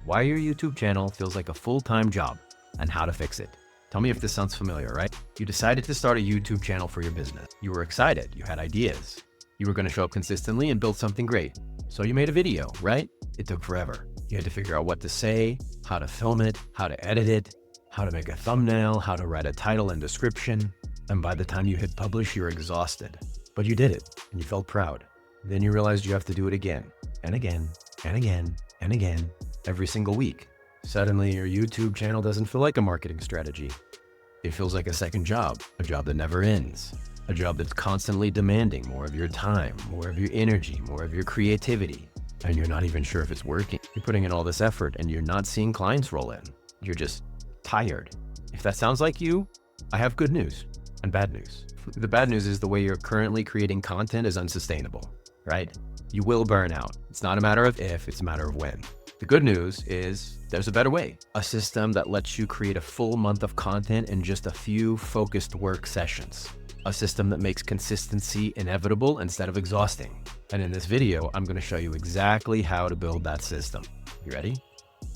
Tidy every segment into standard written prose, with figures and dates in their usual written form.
why your YouTube channel feels like a full-time job, and how to fix it. Tell me if this sounds familiar, right? You decided to start a YouTube channel for your business. You were excited, you had ideas. You were going to show up consistently and build something great. So you made a video, right? It took forever. You had to figure out what to say, how to film it, how to edit it, how to make a thumbnail, how to write a title and description. And by the time you hit publish, you're exhausted. But you did it and you felt proud. Then you realized you have to do it again and again and again and again every single week. Suddenly your YouTube channel doesn't feel like a marketing strategy. It feels like a second job, a job that never ends, a job that's constantly demanding more of your time, more of your energy, more of your creativity. And you're not even sure if it's working. You're putting in all this effort and you're not seeing clients roll in. You're just tired. If that sounds like you, I have good news and bad news. The bad news is the way you're currently creating content is unsustainable, right? You will burn out. It's not a matter of if, it's a matter of when. The good news is there's a better way. A system that lets you create a full month of content in just a few focused work sessions. A system that makes consistency inevitable instead of exhausting. And in this video, I'm going to show you exactly how to build that system. You ready?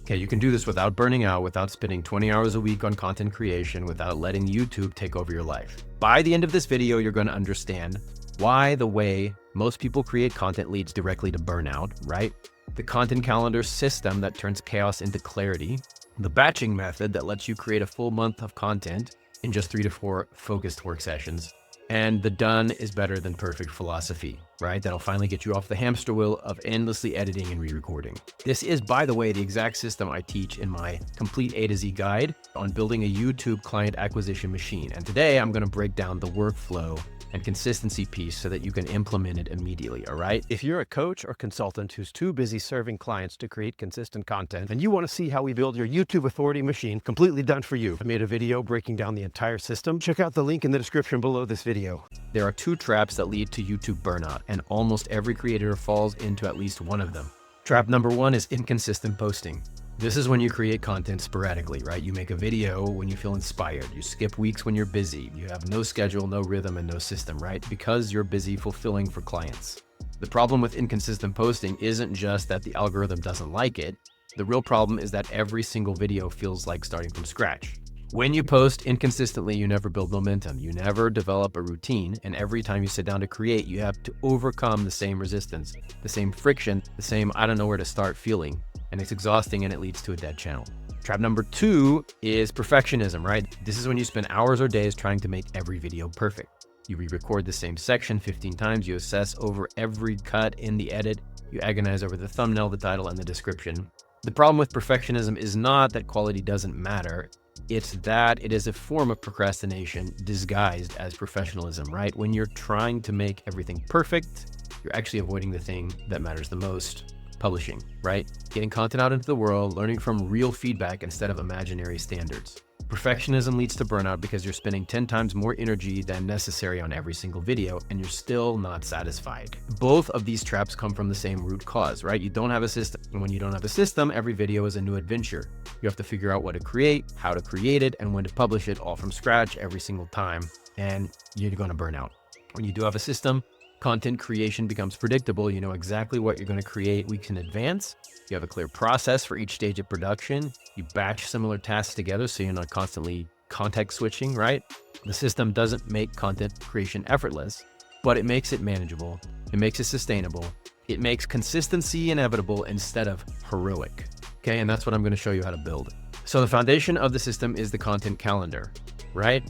Okay, you can do this without burning out, without spending 20 hours a week on content creation, without letting YouTube take over your life. By the end of this video, you're going to understand why the way most people create content leads directly to burnout, right? The content calendar system that turns chaos into clarity, the batching method that lets you create a full month of content in just 3 to 4 focused work sessions, and the done is better than perfect philosophy, right? That'll finally get you off the hamster wheel of endlessly editing and re-recording. This is, by the way, the exact system I teach in my complete A to Z guide on building a YouTube client acquisition machine. And today I'm going to break down the workflow and consistency piece so that you can implement it immediately, all right? If you're a coach or consultant who's too busy serving clients to create consistent content and you want to see how we build your YouTube authority machine completely done for you, I made a video breaking down the entire system. Check out the link in the description below this video. There are 2 traps that lead to YouTube burnout, and almost every creator falls into at least one of them. Trap number 1 is inconsistent posting. This is when you create content sporadically, right? You make a video when you feel inspired. You skip weeks when you're busy. You have no schedule, no rhythm, and no system, right? Because you're busy fulfilling for clients. The problem with inconsistent posting isn't just that the algorithm doesn't like it. The real problem is that every single video feels like starting from scratch. When you post inconsistently, you never build momentum. You never develop a routine. And every time you sit down to create, you have to overcome the same resistance, the same friction, the same I don't know where to start feeling. And it's exhausting and it leads to a dead channel. Trap number 2 is perfectionism, right? This is when you spend hours or days trying to make every video perfect. You re-record the same section 15 times, you assess over every cut in the edit, you agonize over the thumbnail, the title, and the description. The problem with perfectionism is not that quality doesn't matter, it's that it is a form of procrastination disguised as professionalism, right? When you're trying to make everything perfect, you're actually avoiding the thing that matters the most. Publishing, right? Getting content out into the world, learning from real feedback instead of imaginary standards. Perfectionism leads to burnout because you're spending 10 times more energy than necessary on every single video and you're still not satisfied. Both of these traps come from the same root cause, right? You don't have a system. And when you don't have a system, every video is a new adventure. You have to figure out what to create, how to create it, and when to publish it all from scratch every single time. And you're going to burn out. When you do have a system, content creation becomes predictable. You know exactly what you're going to create weeks in advance. You have a clear process for each stage of production. You batch similar tasks together so you're not constantly context switching, right? The system doesn't make content creation effortless, but it makes it manageable. It makes it sustainable. It makes consistency inevitable instead of heroic. Okay, and that's what I'm going to show you how to build. So the foundation of the system is the content calendar, right?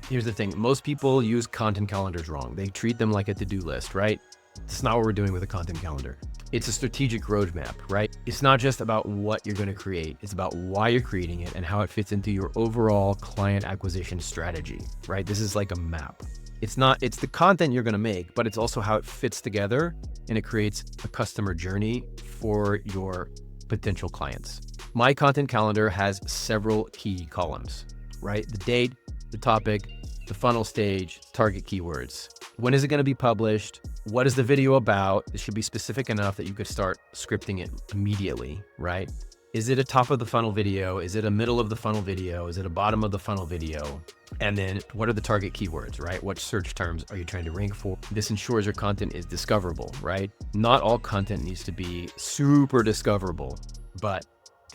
Here's the thing, most people use content calendars wrong. They treat them like a to-do list, right? That's not what we're doing with a content calendar. It's a strategic roadmap, right? It's not just about what you're going to create. It's about why you're creating it and how it fits into your overall client acquisition strategy, right? This is like a map. It's the content you're going to make, but it's also how it fits together and it creates a customer journey for your potential clients. My content calendar has several key columns, right? The date, the topic, the funnel stage, target keywords. When is it going to be published? What is the video about? It should be specific enough that you could start scripting it immediately, right? Is it a top of the funnel video? Is it a middle of the funnel video? Is it a bottom of the funnel video? And then what are the target keywords, right? What search terms are you trying to rank for? This ensures your content is discoverable, right? Not all content needs to be super discoverable, but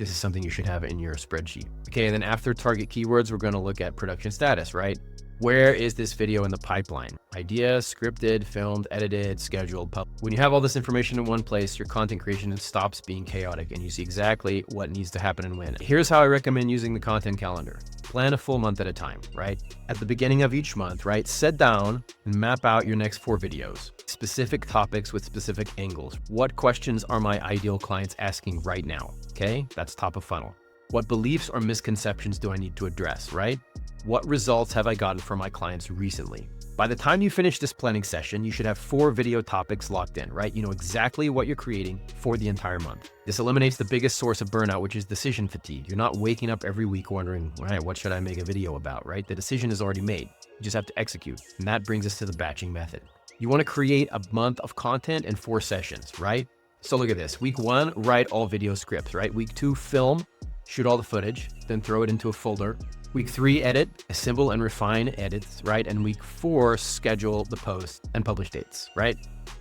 this is something you should have in your spreadsheet. Okay, and then after target keywords, we're going to look at production status, right? Where is this video in the pipeline? Idea, scripted, filmed, edited, scheduled, published. When you have all this information in one place, your content creation stops being chaotic and you see exactly what needs to happen and when. Here's how I recommend using the content calendar. Plan a full month at a time, right? At the beginning of each month, right? Sit down and map out your next 4 videos. Specific topics with specific angles. What questions are my ideal clients asking right now? Okay, that's top of funnel. What beliefs or misconceptions do I need to address, right? What results have I gotten from my clients recently? By the time you finish this planning session, you should have 4 video topics locked in, right? You know exactly what you're creating for the entire month. This eliminates the biggest source of burnout, which is decision fatigue. You're not waking up every week wondering, right, what should I make a video about, right? The decision is already made. You just have to execute. And that brings us to the batching method. You want to create a month of content in 4 sessions, right? So look at this. Week 1, write all video scripts, right? Week 2, film, shoot all the footage, then throw it into a folder. Week 3, edit, assemble and refine edits, right? And week 4, schedule the post and publish dates, right?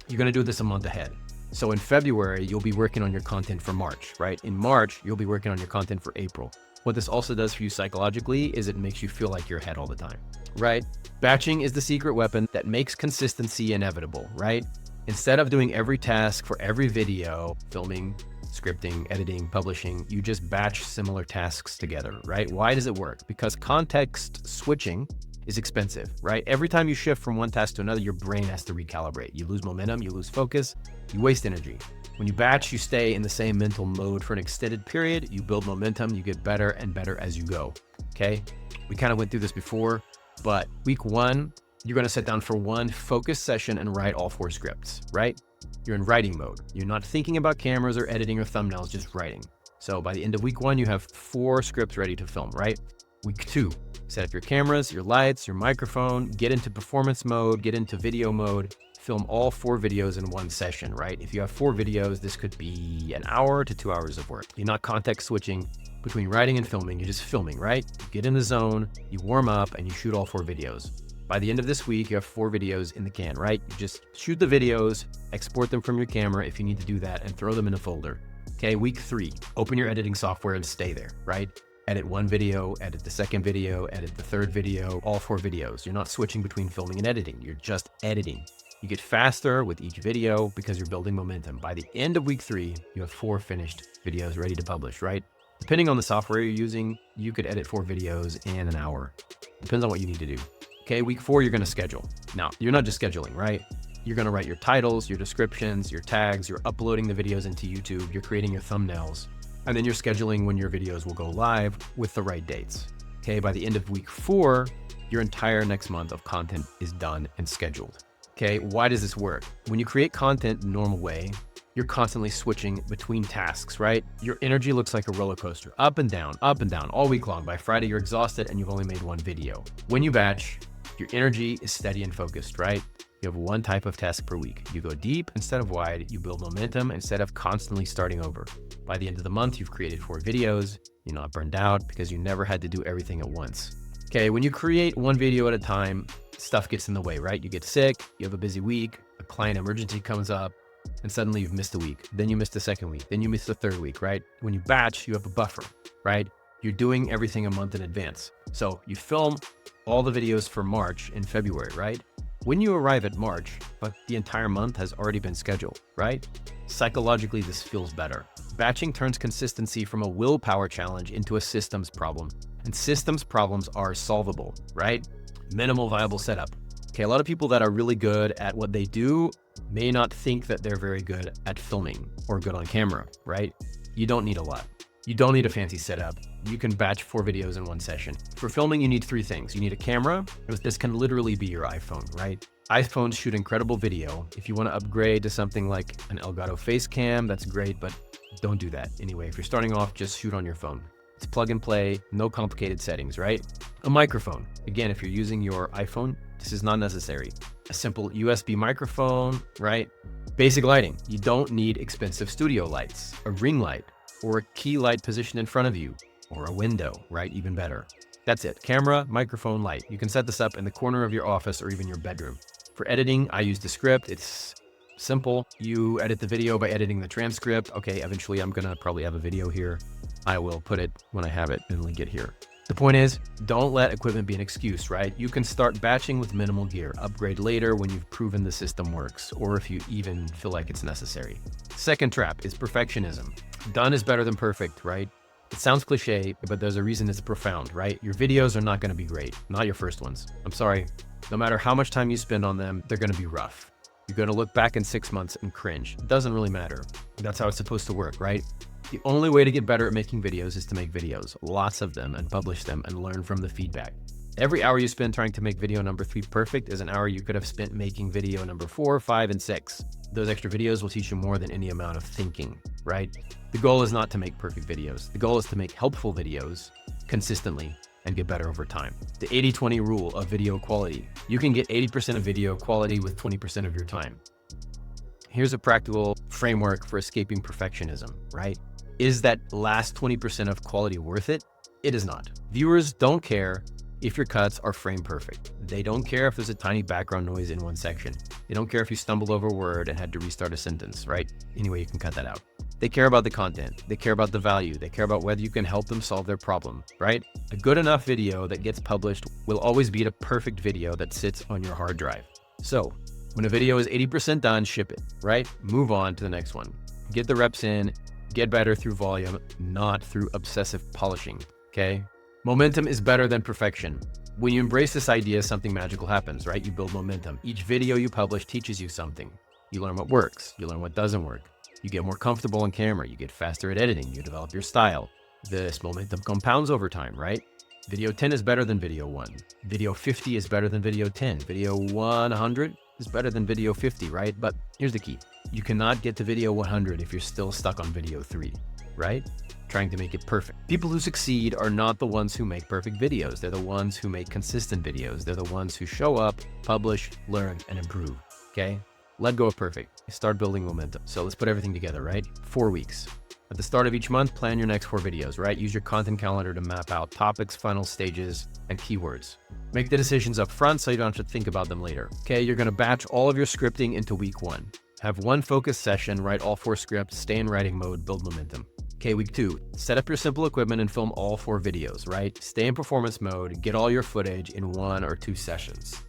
You're gonna do this a month ahead. So in February, you'll be working on your content for March, right? In March, you'll be working on your content for April. What this also does for you psychologically is it makes you feel like you're ahead all the time, right? Batching is the secret weapon that makes consistency inevitable, right? Instead of doing every task for every video, filming, scripting, editing, publishing, you just batch similar tasks together, right? Why does it work? Because context switching is expensive, right? Every time you shift from one task to another, your brain has to recalibrate. You lose momentum, you lose focus, you waste energy. When you batch, you stay in the same mental mode for an extended period, you build momentum, you get better and better as you go, okay? We kind of went through this before, but week 1, you're gonna sit down for one focused session and write all 4 scripts, right? You're in writing mode. You're not thinking about cameras or editing or thumbnails, just writing. So by the end of week 1, you have 4 scripts ready to film, right? Week 2, set up your cameras, your lights, your microphone, get into performance mode, get into video mode, film all 4 videos in one session, right? If you have 4 videos, this could be an hour to 2 hours of work. You're not context switching between writing and filming, you're just filming, right? You get in the zone, you warm up, and you shoot all 4 videos. By the end of this week, you have 4 videos in the can, right? You just shoot the videos, export them from your camera if you need to do that, and throw them in a folder. Okay, week 3, open your editing software and stay there, right? Edit 1 video, edit the 2nd video, edit the 3rd video, all 4 videos. You're not switching between filming and editing, you're just editing. You get faster with each video because you're building momentum. By the end of week 3, you have 4 finished videos ready to publish, right? Depending on the software you're using, you could edit 4 videos in an hour. Depends on what you need to do. Okay, week 4, you're gonna schedule. Now, you're not just scheduling, right? You're gonna write your titles, your descriptions, your tags, you're uploading the videos into YouTube, you're creating your thumbnails, and then you're scheduling when your videos will go live with the right dates. Okay, by the end of week 4, your entire next month of content is done and scheduled. Okay, why does this work? When you create content the normal way, you're constantly switching between tasks, right? Your energy looks like a roller coaster, up and down, all week long. By Friday, you're exhausted and you've only made 1 video. When you batch, your energy is steady and focused, right? You have 1 type of task per week. You go deep instead of wide. You build momentum instead of constantly starting over. By the end of the month, you've created 4 videos. You're not burned out because you never had to do everything at once. Okay, when you create 1 video at a time, stuff gets in the way, right? You get sick, you have a busy week, a client emergency comes up, and suddenly you've missed a week. Then you missed the 2nd week. Then you missed the 3rd week, right? When you batch, you have a buffer, right? You're doing everything a month in advance. So you film all the videos for March in February, right? When you arrive at March, but the entire month has already been scheduled, right? Psychologically, this feels better. Batching turns consistency from a willpower challenge into a systems problem. And systems problems are solvable, right? Minimal viable setup. Okay, a lot of people that are really good at what they do may not think that they're very good at filming or good on camera, right? You don't need a lot. You don't need a fancy setup. You can batch 4 videos in one session. For filming, you need 3 things. You need a camera. This can literally be your iPhone, right? iPhones shoot incredible video. If you want to upgrade to something like an Elgato face cam, that's great, but don't do that. Anyway, if you're starting off, just shoot on your phone. It's plug and play, no complicated settings, right? A microphone. Again, if you're using your iPhone, this is not necessary. A simple USB microphone, right? Basic lighting. You don't need expensive studio lights, a ring light, or a key light positioned in front of you, or a window, right? Even better. That's it. Camera, microphone, light. You can set this up in the corner of your office or even your bedroom. For editing, I use the script. It's simple. You edit the video by editing the transcript. Okay, eventually I'm gonna probably have a video here. I will put it when I have it and link it here. The point is, don't let equipment be an excuse, right? You can start batching with minimal gear, upgrade later when you've proven the system works, or if you even feel like it's necessary. Second trap is perfectionism. Done is better than perfect, right? It sounds cliche, but there's a reason it's profound, right? Your videos are not going to be great, not your first ones. I'm sorry. No matter how much time you spend on them, they're going to be rough. You're going to look back in 6 months and cringe. It doesn't really matter. That's how it's supposed to work, right? The only way to get better at making videos is to make videos, lots of them, and publish them and learn from the feedback. Every hour you spend trying to make video number 3 perfect is an hour you could have spent making video number 4, 5, and 6. Those extra videos will teach you more than any amount of thinking, right? The goal is not to make perfect videos. The goal is to make helpful videos consistently and get better over time. The 80-20 rule of video quality. You can get 80% of video quality with 20% of your time. Here's a practical framework for escaping perfectionism, right? Is that last 20% of quality worth it? It is not. Viewers don't care if your cuts are frame perfect. They don't care if there's a tiny background noise in one section. They don't care if you stumbled over a word and had to restart a sentence, right? Anyway, you can cut that out. They care about the content. They care about the value. They care about whether you can help them solve their problem, right? A good enough video that gets published will always beat a perfect video that sits on your hard drive. So when a video is 80% done, ship it, right? Move on to the next one. Get the reps in, get better through volume, not through obsessive polishing, okay? Momentum is better than perfection. When you embrace this idea, something magical happens, right? You build momentum. Each video you publish teaches you something. You learn what works. You learn what doesn't work. You get more comfortable on camera. You get faster at editing. You develop your style. This momentum compounds over time, right? Video 10 is better than video 1. Video 50 is better than video 10. Video 100 is better than video 50, right? But here's the key. You cannot get to video 100 if you're still stuck on video 3, right? Trying to make it perfect. People who succeed are not the ones who make perfect videos. They're the ones who make consistent videos. They're the ones who show up, publish, learn, and improve, okay? Let go of perfect. Start building momentum. So let's put everything together, right? 4 weeks. At the start of each month, plan your next 4 videos, right? Use your content calendar to map out topics, funnel stages, and keywords. Make the decisions up front so you don't have to think about them later. Okay, you're gonna batch all of your scripting into week 1. Have one focus session, write all 4 scripts, stay in writing mode, build momentum. Okay, week 2, set up your simple equipment and film all 4 videos, right? Stay in performance mode, get all your footage in 1 or 2 sessions.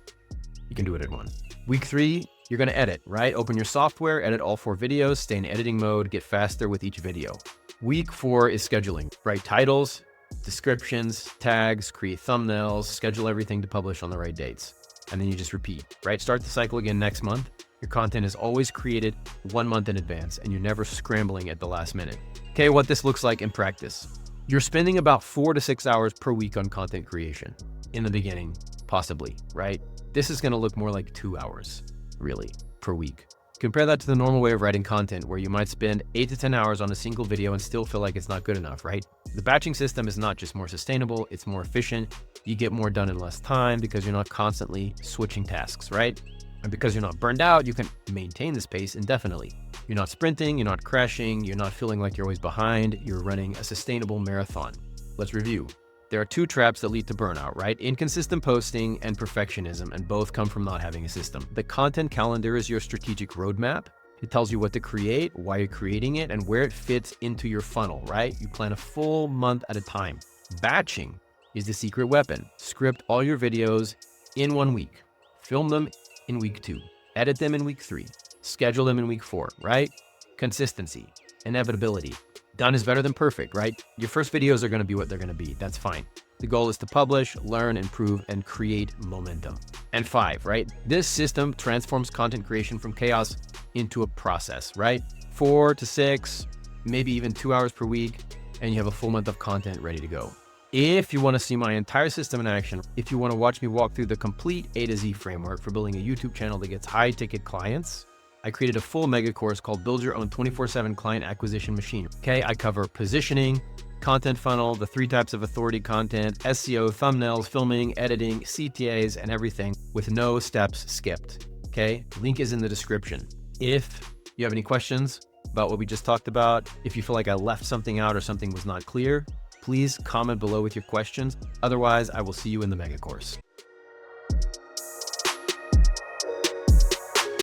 You can do it in 1. Week 3, you're gonna edit, right? Open your software, edit all 4 videos, stay in editing mode, get faster with each video. Week 4 is scheduling. Write titles, descriptions, tags, create thumbnails, schedule everything to publish on the right dates. And then you just repeat, right? Start the cycle again next month. Your content is always created 1 month in advance and you're never scrambling at the last minute. Okay, what this looks like in practice. You're spending about 4 to 6 hours per week on content creation. In the beginning, possibly, right? This is gonna look more like 2 hours, really, per week. Compare that to the normal way of writing content where you might spend 8 to 10 hours on a single video and still feel like it's not good enough, right? The batching system is not just more sustainable, it's more efficient. You get more done in less time because you're not constantly switching tasks, right? And because you're not burned out, you can maintain this pace indefinitely. You're not sprinting, you're not crashing, you're not feeling like you're always behind, you're running a sustainable marathon. Let's review. There are 2 traps that lead to burnout, right? Inconsistent posting and perfectionism, and both come from not having a system. The content calendar is your strategic roadmap. It tells you what to create, why you're creating it, and where it fits into your funnel, right? You plan a full month at a time. Batching is the secret weapon. Script all your videos in 1 week. Film them in week 2. Edit them in week 3. Schedule them in week 4, right? Consistency, inevitability. Done is better than perfect, right? Your first videos are gonna be what they're gonna be. That's fine. The goal is to publish, learn, improve, and create momentum. And 5, right? This system transforms content creation from chaos into a process, right? 4 to 6, maybe even 2 hours per week, and you have a full month of content ready to go. If you want to see my entire system in action, if you want to watch me walk through the complete A to Z framework for building a YouTube channel that gets high ticket clients, I created a full mega course called Build Your Own 24/7 Client Acquisition Machine. Okay, I cover positioning, content funnel, the 3 types of authority content, SEO, thumbnails, filming, editing, CTAs, and everything with no steps skipped. Okay, link is in the description. If you have any questions about what we just talked about, if you feel like I left something out or something was not clear, please comment below with your questions. Otherwise, I will see you in the mega course.